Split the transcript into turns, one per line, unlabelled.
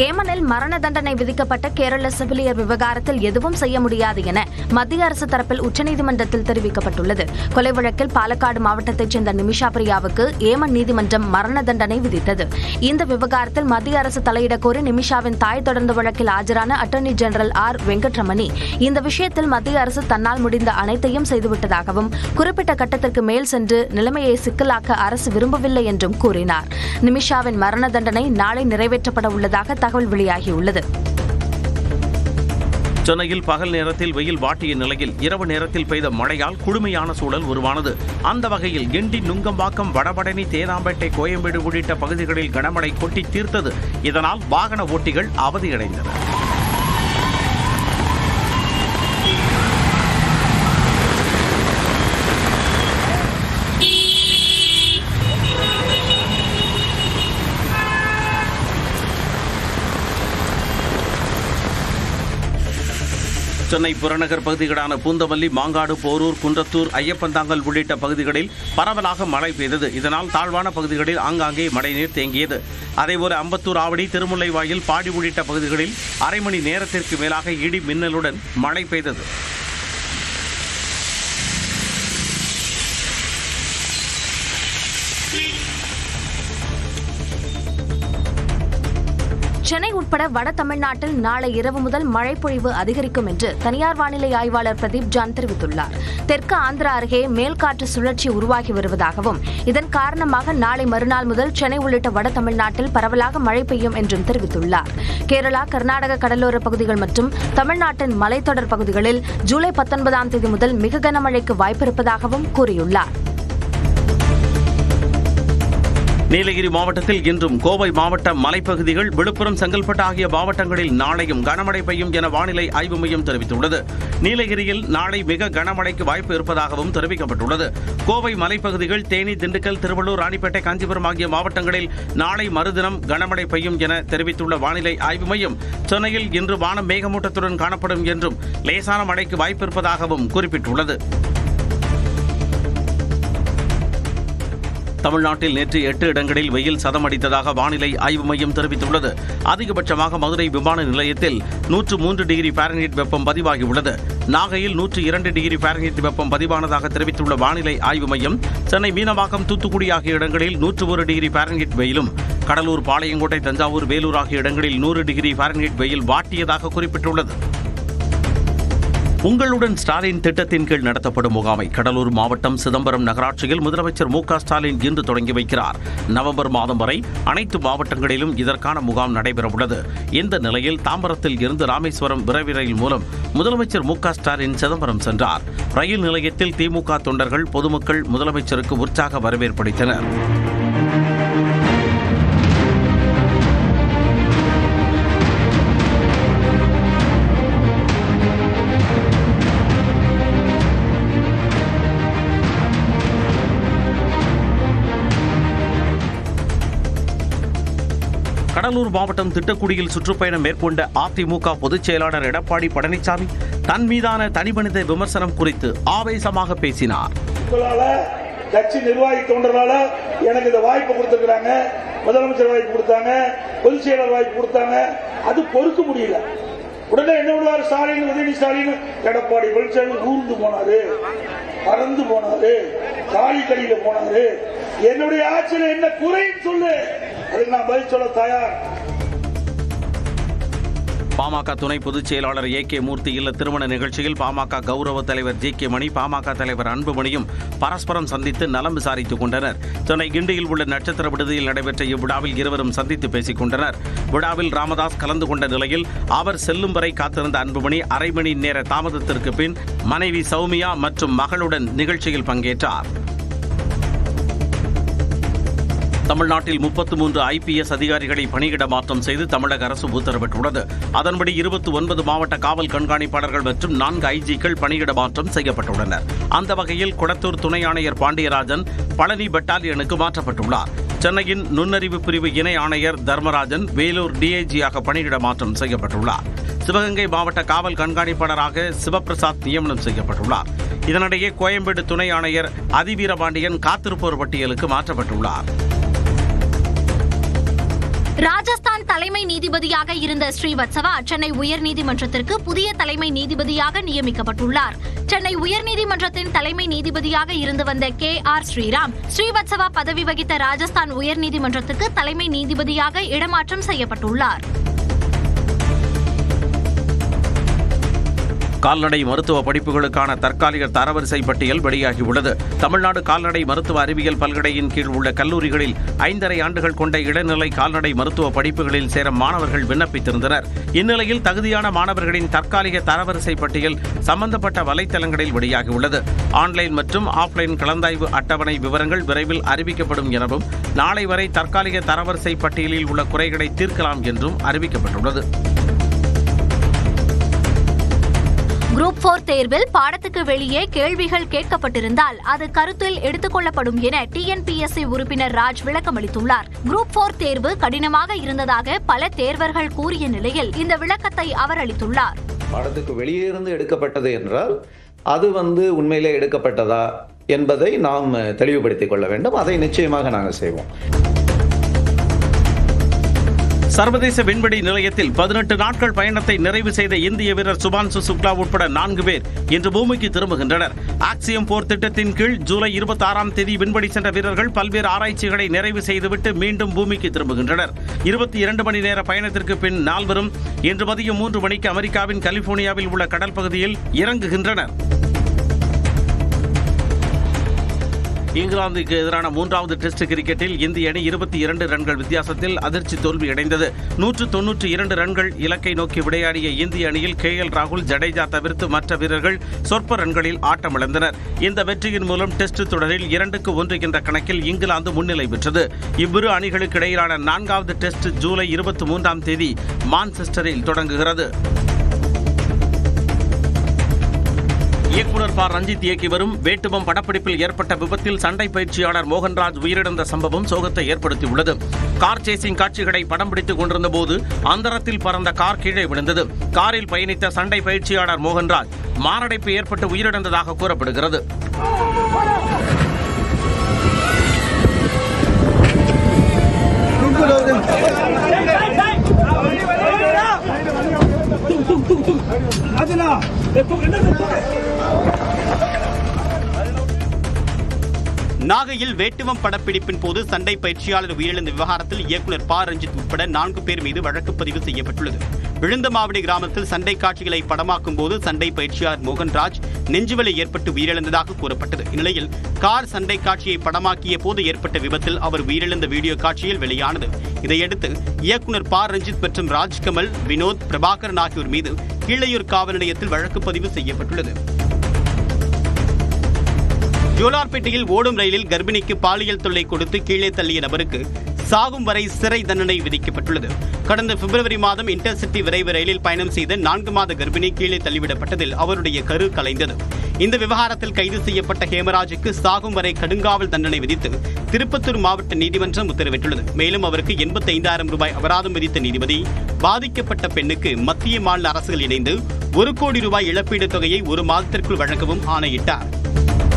ஏமனில் மரண தண்டனை விதிக்கப்பட்ட கேரள செவிலியர் விவகாரத்தில் எதுவும் செய்ய முடியாது என மத்திய அரசு தரப்பில் உச்சநீதிமன்றத்தில் தெரிவிக்கப்பட்டுள்ளது. கொலை வழக்கில் பாலக்காடு மாவட்டத்தைச் சேர்ந்த நிமிஷா பிரியாவுக்கு ஏமன் நீதிமன்றம் மரண தண்டனை விதித்தது. இந்த விவகாரத்தில் மத்திய அரசு தலையிடக் கோரி நிமிஷாவின் தாய் தொடர்ந்த வழக்கில் ஆஜரான அட்டர்னி ஜெனரல் ஆர் வெங்கட்ரமணி இந்த விஷயத்தில் மத்திய அரசு தன்னால் முடிந்த அனைத்தையும் செய்துவிட்டதாகவும் குறிப்பிட்ட கட்டத்திற்கு மேல் சென்று நிலைமையை சிக்கலாக்க அரசு விரும்பவில்லை என்றும் கூறினார். நிமிஷாவின் மரண தண்டனை நாளை நிறைவேற்றப்பட உள்ளதாக தகவல் வெளியாகியுள்ளது.
சென்னையில் பகல் நேரத்தில் வெயில் வாட்டிய நிலையில் இரவு நேரத்தில் பெய்த மழையால் குளுமையான சூழல் உருவானது. அந்த வகையில் கிண்டி, நுங்கம்பாக்கம், வடபழனி, தேனாம்பேட்டை, கோயம்பேடு உள்ளிட்ட பகுதிகளில் கனமழை கொட்டி தீர்த்தது. இதனால் வாகன ஓட்டிகள் அவதியடைந்தனர். சென்னை புறநகர் பகுதிகளான பூந்தமல்லி, மாங்காடு, போரூர், குன்றத்தூர், ஐயப்பந்தாங்கல் உள்ளிட்ட பகுதிகளில் பரவலாக மழை பெய்தது. இதனால் தாழ்வான பகுதிகளில் ஆங்காங்கே மழைநீர் தேங்கியது. அதேபோல அம்பத்தூர், ஆவடி, திருமுல்லைவாயில், பாடி உள்ளிட்ட பகுதிகளில் அரை மணி நேரத்திற்கு மேலாக இடி மின்னலுடன் மழை பெய்தது.
சென்னை உட்பட வட தமிழ்நாட்டில் நாளை இரவு முதல் மழை பொழிவு அதிகரிக்கும் என்று தனியார் வானிலை ஆய்வாளர் பிரதீப் ஜான் தெரிவித்துள்ளார். தெற்கு ஆந்திரா அருகே மேல்காற்று சுழற்சி உருவாகி வருவதாகவும் இதன் காரணமாக நாளை மறுநாள் முதல் சென்னை உள்ளிட்ட வட தமிழ்நாட்டில் பரவலாக மழை பெய்யும் என்றும் தெரிவித்துள்ளார். கேரளா, கர்நாடக கடலோர பகுதிகள் மற்றும் தமிழ்நாட்டின் மலைத்தொடர் பகுதிகளில் ஜூலை 19ஆம் தேதி முதல் மிக கனமழைக்கு வாய்ப்பிருப்பதாகவும் கூறியுள்ளார்.
நீலகிரி மாவட்டத்தில் இன்றும், கோவை மாவட்ட மலைப்பகுதிகள், விழுப்புரம், செங்கல்பட்டு ஆகிய மாவட்டங்களில் நாளையும் கனமழை பெய்யும் என வானிலை ஆய்வு மையம் தெரிவித்துள்ளது. நீலகிரியில் நாளை மிக கனமழைக்கு வாய்ப்பு இருப்பதாகவும் தெரிவிக்கப்பட்டுள்ளது. கோவை மலைப்பகுதிகள், தேனி, திண்டுக்கல், திருவள்ளூர், ராணிப்பேட்டை, காஞ்சிபுரம் ஆகிய மாவட்டங்களில் நாளை மறுதினம் கனமழை பெய்யும் என தெரிவித்துள்ள வானிலை ஆய்வு மையம், சென்னையில் இன்று வானம் மேகமூட்டத்துடன் காணப்படும் என்றும் லேசான மழைக்கு வாய்ப்பு இருப்பதாகவும் குறிப்பிட்டுள்ளது. தமிழ்நாட்டில் நேற்று 8 இடங்களில் வெயில் சதமடித்ததாக வானிலை ஆய்வு மையம் தெரிவித்துள்ளது. அதிகபட்சமாக மதுரை விமான நிலையத்தில் 103 டிகிரி ஃபாரன்ஹீட் வெப்பம் பதிவாகியுள்ளது. நாகையில் 102 டிகிரி ஃபாரன்ஹீட் வெப்பம் பதிவானதாக தெரிவித்துள்ள வானிலை ஆய்வு மையம், சென்னை மீனவாக்கம், தூத்துக்குடி ஆகிய இடங்களில் 101 டிகிரி ஃபாரன்ஹீட் வெயிலும், கடலூர், பாளையங்கோட்டை, தஞ்சாவூர், வேலூர் ஆகிய இடங்களில் 100 டிகிரி ஃபாரன்ஹீட் வெயில் வாட்டியதாக குறிப்பிட்டுள்ளது. உங்களுடன் ஸ்டாலின் திட்டத்தின் கீழ் நடத்தப்படும் முகாமை கடலூர் மாவட்டம் சிதம்பரம் நகராட்சியில் முதலமைச்சர் மு.க.ஸ்டாலின் இன்று தொடங்கி வைக்கிறார். நவம்பர் மாதம் வரை அனைத்து மாவட்டங்களிலும் இதற்கான முகாம் நடைபெறவுள்ளது. இந்த நிலையில் தாம்பரத்தில் இருந்து ராமேஸ்வரம் விரைவு ரயில் மூலம் முதலமைச்சர் மு.க.ஸ்டாலின் சிதம்பரம் சென்றார். ரயில் நிலையத்தில் திமுக தொண்டர்கள், பொதுமக்கள் முதலமைச்சருக்கு உற்சாக வரவேற்பளித்தனர். கடலூர் மாவட்டம் திட்டக்குடியில் சுற்றுப்பயணம் மேற்கொண்ட அதிமுக பொதுச் செயலாளர் எடப்பாடி பழனிசாமி தன் மீதான தனிமனித விமர்சனம் குறித்து ஆவேசமாக பேசினார்.
கட்சி நிர்வாகி தொண்டரால எனக்கு இந்த வாய்ப்பு கொடுத்திருக்கிறாங்க, முதலமைச்சர் வாய்ப்பு கொடுத்தாங்க, பொதுச் செயலாளர் வாய்ப்பு கொடுத்தாங்க, அது பொறுக்க முடியல. உடனே என்ன பண்ணுவார் ஸ்டாலின், உதயநிதி ஸ்டாலின், எடப்பாடி பழனிசாமி ஊர்ந்து போனாரு, பறந்து போனாரு, காலி கடியில போனாரு, என்னுடைய ஆட்சியில் என்ன குறைன்னு சொல்லு, அதுக்கு நான் பதில் சொல்ல தயார்.
பாமக துணை பொதுச் செயலாளர் ஏ.கே. மூர்த்தி இல்ல திருமண நிகழ்ச்சியில் பாமக கௌரவ தலைவர் ஜி.கே. மணி, பாமக தலைவர் அன்புமணியும் பரஸ்பரம் சந்தித்து நலம் விசாரித்துக் கொண்டனர். சென்னை கிண்டியில் உள்ள நட்சத்திர விடுதியில் நடைபெற்ற இவ்விழாவில் இருவரும் சந்தித்து பேசிக் கொண்டனர். விழாவில் ராமதாஸ் கலந்து கொண்ட நிலையில் அவர் செல்லும் வரை காத்திருந்த அன்புமணி அரை மணி நேர தாமதத்திற்கு பின் மனைவி சௌமியா மற்றும் மகளுடன் நிகழ்ச்சியில் பங்கேற்றார். தமிழ்நாட்டில் 33 IPS அதிகாரிகளை பணியிட மாற்றம் செய்து தமிழக அரசு உத்தரவிட்டுள்ளது. அதன்படி 29 மாவட்ட காவல் கண்காணிப்பாளர்கள் மற்றும் 4 IGக்கள் பணியிட மாற்றம் செய்யப்பட்டுள்ளனர். அந்த வகையில் கொளத்தூர் துணை ஆணையர் பாண்டியராஜன் பழனி பெட்டாலியனுக்கு மாற்றப்பட்டுள்ளார். சென்னையின் நுண்ணறிவு பிரிவு இணை ஆணையர் தர்மராஜன் வேலூர் DIGயாக பணியிட மாற்றம் செய்யப்பட்டுள்ளார். சிவகங்கை மாவட்ட காவல் கண்காணிப்பாளராக சிவபிரசாத் நியமனம் செய்யப்பட்டுள்ளார். இதனிடையே கோயம்பேடு துணை ஆணையர் அதிவீரபாண்டியன் காத்திருப்போர் பட்டியலுக்கு மாற்றப்பட்டுள்ளார்.
ராஜஸ்தான் தலைமை
தலைமை நீதிபதியாக இருந்த ஸ்ரீவத்சவா சென்னை உயர்நீதிமன்றத்திற்கு புதிய தலைமை நீதிபதியாக நியமிக்கப்பட்டுள்ளார். சென்னை உயர்நீதிமன்றத்தின் தலைமை நீதிபதியாக இருந்து வந்த KR ஸ்ரீராம் ஸ்ரீவத்சவா பதவி வகித்த ராஜஸ்தான் உயர்நீதிமன்றத்துக்கு தலைமை நீதிபதியாக இடமாற்றம் செய்யப்பட்டுள்ளார்.
கால்நடை மருத்துவ படிப்புகளுக்கான தற்காலிக தரவரிசை பட்டியல் வெளியாகியுள்ளது. தமிழ்நாடு கால்நடை மருத்துவ அறிவியல் பல்கலையின் கீழ் உள்ள கல்லூரிகளில் 5½ ஆண்டுகள் கொண்ட இடைநிலை கால்நடை மருத்துவ படிப்புகளில் சேர மாணவர்கள் விண்ணப்பித்திருந்தனர். இந்நிலையில் தகுதியான மாணவர்களின் தற்காலிக தரவரிசை பட்டியல் சம்பந்தப்பட்ட வலைத்தளங்களில் வெளியாகியுள்ளது. ஆன்லைன் மற்றும் ஆஃப்லைன் கலந்தாய்வு அட்டவணை விவரங்கள் விரைவில் அறிவிக்கப்படும் எனவும் நாளை வரை தற்காலிக தரவரிசை பட்டியலில் உள்ள குறைகளை தீர்க்கலாம் என்றும் அறிவிக்கப்பட்டுள்ளது.
குரூப் 4 தேர்வில் பாடத்துக்கு வெளியே கேள்விகள் கேட்கப்பட்டிருந்தால் அது கருத்தில் எடுத்துக் கொள்ளப்படும் என TNPSC உறுப்பினர் ராஜ் விளக்கமளித்துள்ளார். குரூப் 4 தேர்வு கடினமாக இருந்ததாக பல தேர்வர்கள் கூறிய நிலையில் இந்த விளக்கத்தை அவர் அளித்துள்ளார்.
பாடத்துக்கு வெளியே இருந்து எடுக்கப்பட்டது என்றால் அது உண்மையிலே எடுக்கப்பட்டதா என்பதை நாம் தெளிவுபடுத்திக் கொள்ள வேண்டும். அதை நிச்சயமாக நாங்கள் செய்வோம்.
சர்வதேச விண்வெளி நிலையத்தில் 18 நாட்கள் பயணத்தை நிறைவு செய்த இந்திய வீரர் சுபான்சு சுக்லா உட்பட 4 பேர் இன்று பூமிக்கு திரும்புகின்றனர். ஆக்சியம் 4 திட்டத்தின் கீழ் ஜூலை 26ஆம் தேதி விண்வெளி சென்ற வீரர்கள் பல்வேறு ஆராய்ச்சிகளை நிறைவு செய்துவிட்டு மீண்டும் பூமிக்கு திரும்புகின்றனர். 22 மணி நேர பயணத்திற்கு பின் 4 இன்று மதியம் 3 மணிக்கு அமெரிக்காவின் கலிபோர்னியாவில் உள்ள கடல் பகுதியில் இறங்குகின்றனர். இங்கிலாந்துக்கு எதிரான 3வது டெஸ்ட் கிரிக்கெட்டில் இந்திய அணி 22 ரன்கள் வித்தியாசத்தில் அதிர்ச்சி தோல்வியடைந்தது. 192 ரன்கள் இலக்கை நோக்கி விளையாடிய இந்திய அணியில் KL ராகுல், ஜடேஜா தவிர்த்து மற்ற வீரர்கள் சொற்ப ரன்களில் ஆட்டமிழந்தனர். இந்த வெற்றியின் மூலம் டெஸ்ட் தொடரில் 2-1 என்ற கணக்கில் இங்கிலாந்து முன்னிலை பெற்றது. இவ்விரு அணிகளுக்கு இடையிலான 4வது டெஸ்ட் ஜூலை 23ஆம் தேதி மான்செஸ்டரில் தொடங்குகிறது. இயக்குனர் ப. ரஞ்சித் இயக்கி வரும் வேட்டுவம் படப்பிடிப்பில் ஏற்பட்ட விபத்தில் சண்டை பயிற்சியாளர் மோகன்ராஜ் உயிரிழந்த சம்பவம் சோகத்தை ஏற்படுத்தியுள்ளது. கார் சேசிங் காட்சிகளை படம் பிடித்துக் கொண்டிருந்த போது அந்தரத்தில் பறந்த கார் கீழே விழுந்தது. காரில் பயணித்த சண்டை பயிற்சியாளர் மோகன்ராஜ் மாரடைப்பு ஏற்பட்டு உயிரிழந்ததாக கூறப்படுகிறது.
நாகையில் வேட்டுவம் படப்பிடிப்பின் போது சண்டை பயிற்சியாளர் உயிரிழந்த விவகாரத்தில் இயக்குனர் ப. ரஞ்சித் உட்பட 4 பேர் மீது வழக்கு பதிவு செய்யப்பட்டுள்ளது. விழுந்தமாவடி கிராமத்தில் சண்டை காட்சிகளை படமாக்கும் போது சண்டை பயிற்சியாளர் மோகன்ராஜ் நெஞ்சுவலி ஏற்பட்டு உயிரிழந்ததாக கூறப்பட்டது. இந்நிலையில் கார் சண்டை காட்சியை படமாக்கிய போது ஏற்பட்ட விபத்தில் அவர் உயிரிழந்த வீடியோ காட்சியில் வெளியானது. இதையடுத்து இயக்குனர் ப. ரஞ்சித் மற்றும் ராஜ்கமல், வினோத், பிரபாகரன் ஆகியோர் மீது கீழையூர் காவல் நிலையத்தில் வழக்கு பதிவு செய்யப்பட்டுள்ளது. ஜோலார்பேட்டையில் ஓடும் ரயிலில் கர்ப்பிணிக்கு பாலியல் தொல்லை கொடுத்து கீழே தள்ளிய நபருக்கு சாகும் வரை சிறை தண்டனை விதிக்கப்பட்டுள்ளது. கடந்த பிப்ரவரி மாதம் இன்டர்சிட்டி விரைவு ரயிலில் பயணம் செய்த 4 மாத கர்ப்பிணி கீழே தள்ளிவிடப்பட்டதில் அவருடைய கரு கலைந்தது. இந்த விவகாரத்தில் கைது செய்யப்பட்ட ஹேமராஜுக்கு சாகும் வரை கடுங்காவல் தண்டனை விதித்து திருப்பத்தூர் மாவட்ட நீதிமன்றம் உத்தரவிட்டுள்ளது. மேலும் அவருக்கு 85,000 ரூபாய் அபராதம் விதித்த நீதிபதி பாதிக்கப்பட்ட பெண்ணுக்கு மத்திய மாநில அரசுகள் இணைந்து 1 கோடி ரூபாய் இழப்பீடு தொகையை 1 மாதத்திற்குள் வழங்கவும் ஆணையிட்டார்.